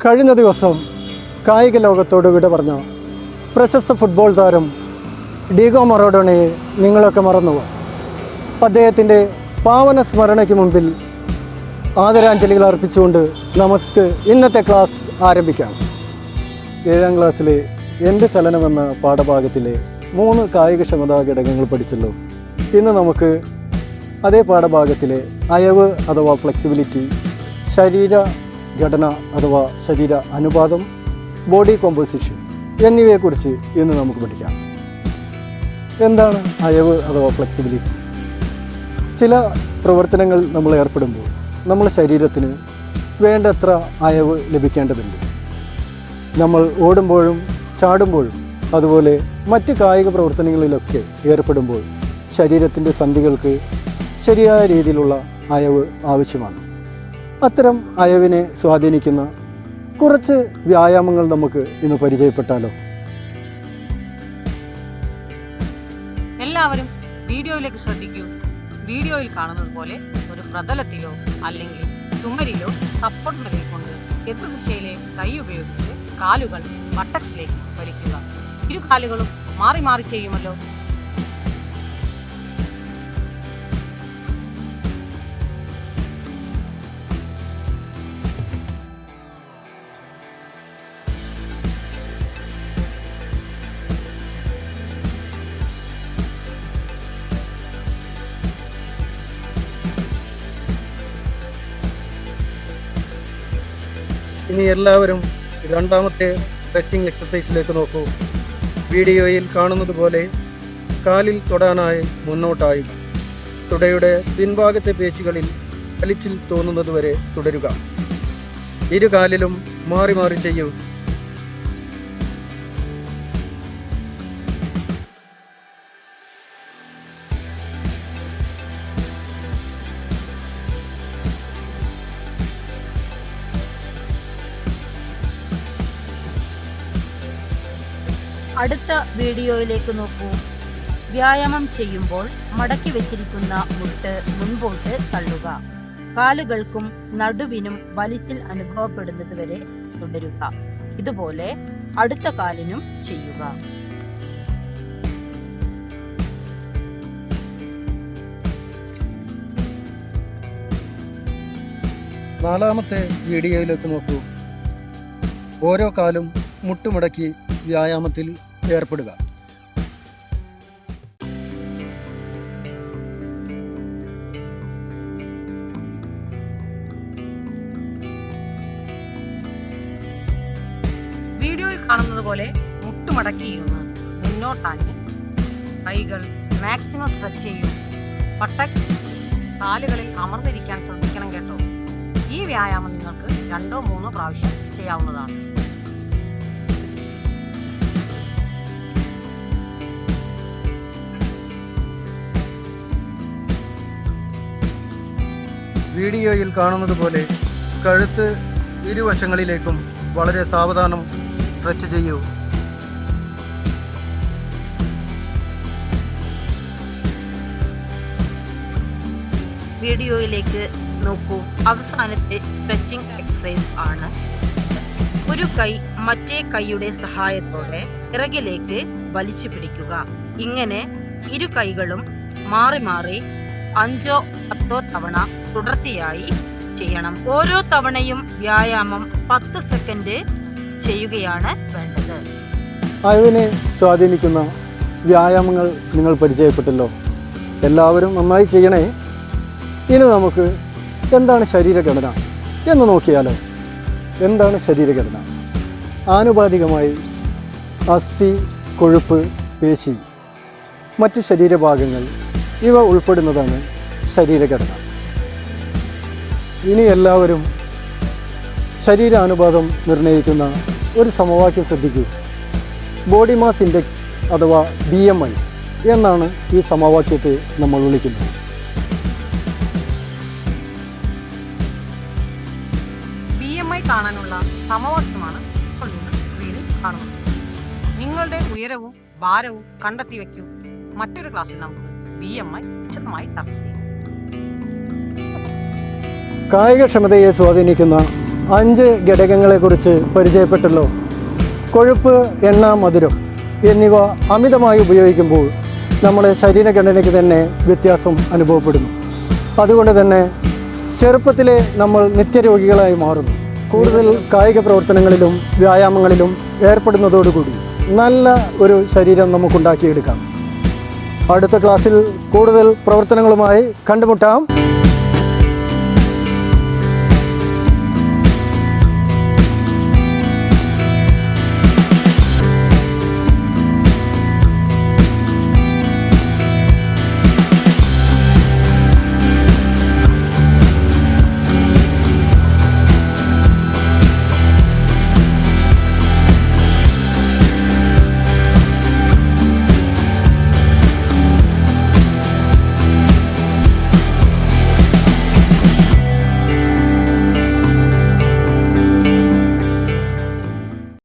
കഴിഞ്ഞ ദിവസം കായിക ലോകത്തോട് വിട പറഞ്ഞ പ്രശസ്ത ഫുട്ബോൾ താരം ഡീഗോ മറഡോണയെ നിങ്ങളൊക്കെ മറന്നുവോ? അദ്ദേഹത്തിൻ്റെ പാവന സ്മരണയ്ക്ക് മുമ്പിൽ ആദരാഞ്ജലികൾ അർപ്പിച്ചുകൊണ്ട് നമുക്ക് ഇന്നത്തെ ക്ലാസ് ആരംഭിക്കാം. 7ാം ക്ലാസ്സിലെ എൻ്റെ ചലനമെന്ന പാഠഭാഗത്തിലെ 3 കായികക്ഷമതാ ഘടകങ്ങൾ പഠിച്ചല്ലോ. ഇന്ന് നമുക്ക് അതേ പാഠഭാഗത്തിലെ അയവ് അഥവാ ഫ്ലെക്സിബിലിറ്റി, ശരീര ഘടന അഥവാ ശരീര അനുപാതം, ബോഡി കോമ്പോസിഷൻ എന്നിവയെക്കുറിച്ച് ഇന്ന് നമുക്ക് പഠിക്കാം. എന്താണ് അയവ് അഥവാ ഫ്ലെക്സിബിലിറ്റി? ചില പ്രവർത്തനങ്ങൾ നമ്മൾ ഏർപ്പെടുമ്പോൾ നമ്മുടെ ശരീരത്തിന് വേണ്ടത്ര അയവ് ലഭിക്കേണ്ടതുണ്ട്. നമ്മൾ ഓടുമ്പോഴും ചാടുമ്പോഴും അതുപോലെ മറ്റ് കായിക പ്രവർത്തനങ്ങളിലൊക്കെ ഏർപ്പെടുമ്പോൾ ശരീരത്തിൻ്റെ സന്ധികൾക്ക് ശരിയായ രീതിയിലുള്ള അയവ് ആവശ്യമാണ്. അത്തരം അയവിനെ സ്വാധീനിക്കുന്ന കുറച്ച് വ്യായാമങ്ങൾ നമുക്ക് ഇന്ന് പരിചയപ്പെട്ടാലോ? എല്ലാവരും വീഡിയോയിലേക്ക് ശ്രദ്ധിക്കൂ. വീഡിയോയിൽ കാണുന്നത് പോലെ ഒരു പ്രതലത്തിലോ അല്ലെങ്കിൽ ചുമരിലോ സപ്പോർട്ട് നിലയിൽ കൊണ്ട് എതിർദിശയിലെ കൈ ഉപയോഗിച്ച് കാലുകൾ ബട്ടക്സിലേക്ക് വലിക്കുക. ഇരു കാലുകളും മാറി മാറി ചെയ്യുമല്ലോ. ഇനി എല്ലാവരും രണ്ടാമത്തെ സ്ട്രെച്ചിങ് എക്സസൈസിലേക്ക് നോക്കൂ. വീഡിയോയിൽ കാണുന്നത് പോലെ കാലിൽ തൊടാനായി മുന്നോട്ടായുക. തുടയുടെ പിൻഭാഗത്തെ പേശികളിൽ വലിച്ചിൽ തോന്നുന്നതുവരെ തുടരുക. ഇരു കാലിലും മാറി മാറി ചെയ്യൂ. അടുത്ത വീഡിയോയിലേക്ക് നോക്കൂ. വ്യായാമം ചെയ്യുമ്പോൾ മടക്കി വെച്ചിരിക്കുന്ന മുട്ട് മുൻപോട്ട് തള്ളുക. കാലുകൾക്കും നടുവിനും വലിച്ചിൽ അനുഭവപ്പെടുന്നതുവരെ തുടരുക. ഇതുപോലെ അടുത്ത കാലിനും ചെയ്യുക. നാലാമത്തെ വീഡിയോയിലേക്ക് നോക്കൂ. ഓരോ കാലും മുട്ടുമടക്കി വ്യായാമത്തിൽ ഏർപ്പെടുക. വീഡിയോയിൽ കാണുന്നത് പോലെ മുട്ടുമടക്കിയിരുന്ന് മുന്നോട്ടാഞ്ഞ് കൈകൾ മാക്സിമം സ്ട്രെച്ച് ചെയ്യും. ബട്ടക്സ് കാലുകളിൽ അമർന്നിരിക്കാൻ ശ്രദ്ധിക്കണം കേട്ടോ. ഈ വ്യായാമം നിങ്ങൾക്ക് 2-3 പ്രാവശ്യം ചെയ്യാവുന്നതാണ്. വീഡിയോയിൽ കാണുന്നത് പോലെ കഴുത്ത് ഇരുവശങ്ങളിലേക്കും വളരെ സാവധാനം സ്ട്രെച്ച് ചെയ്യൂ. വീഡിയോയിലേക്ക് നോക്കൂ. അവസാനത്തെ സ്ട്രെച്ചിങ് എക്സസൈസ് ആണ്. ഒരു കൈ മറ്റേ കൈയുടെ സഹായത്തോടെ പിറകിലേക്ക് വലിച്ചു പിടിക്കുക. ഇങ്ങനെ ഇരു കൈകളും മാറി മാറി 5-10 തവണ തുടർച്ചയായി ചെയ്യണം. ഓരോ തവണയും വ്യായാമം 10 സെക്കൻഡ് ചെയ്യുകയാണ് വേണ്ടത്. അയവിനെ സ്വാധീനിക്കുന്ന വ്യായാമങ്ങൾ നിങ്ങൾ പരിചയപ്പെട്ടല്ലോ. എല്ലാവരും നന്നായി ചെയ്യണേ. ഇനി നമുക്ക് എന്താണ് ശരീരഘടന എന്ന് നോക്കിയാലോ? എന്താണ് ശരീരഘടന? ആനുപാതികമായി അസ്ഥി, കൊഴുപ്പ്, പേശി, മറ്റ് ശരീരഭാഗങ്ങൾ ഇവ ഉൾപ്പെടുന്നതാണ് ശരീരഘടന. ഇനി എല്ലാവരും ശരീരാനുപാതം നിർണ്ണയിക്കുന്ന ഒരു സമവാക്യം ശ്രദ്ധിക്കൂ. ബോഡി മാസ് ഇൻഡെക്സ് അഥവാ BMI എന്നാണ് ഈ സമവാക്യത്തെ നമ്മൾ വിളിക്കുന്നത്. BMI കാണാനുള്ള സമവാക്യമാണ് ഇപ്പോൾ നിങ്ങൾ സ്ക്രീനിൽ കാണുന്നത്. നിങ്ങളുടെ ഉയരവും ഭാരവും കണ്ടെത്തി വയ്ക്കൂ. മറ്റൊരു ക്ലാസ്സിൽ നമുക്ക് BMI വിശദമായി ചർച്ച ചെയ്യാം. കായികക്ഷമതയെ സ്വാധീനിക്കുന്ന 5 ഘടകങ്ങളെക്കുറിച്ച് പരിചയപ്പെട്ടല്ലോ. കൊഴുപ്പ്, എണ്ണ, മധുരം എന്നിവ അമിതമായി ഉപയോഗിക്കുമ്പോൾ നമ്മുടെ ശരീരഘടനയ്ക്ക് തന്നെ വ്യത്യാസം അനുഭവപ്പെടുന്നു. അതുകൊണ്ട് തന്നെ ചെറുപ്പത്തിലെ നമ്മൾ നിത്യരോഗികളായി മാറുന്നു. കൂടുതൽ കായിക പ്രവർത്തനങ്ങളിലും വ്യായാമങ്ങളിലും ഏർപ്പെടുന്നതോടുകൂടി നല്ല ഒരു ശരീരം നമുക്കുണ്ടാക്കിയെടുക്കാം. അടുത്ത ക്ലാസ്സിൽ കൂടുതൽ പ്രവർത്തനങ്ങളുമായി കണ്ടുമുട്ടാം.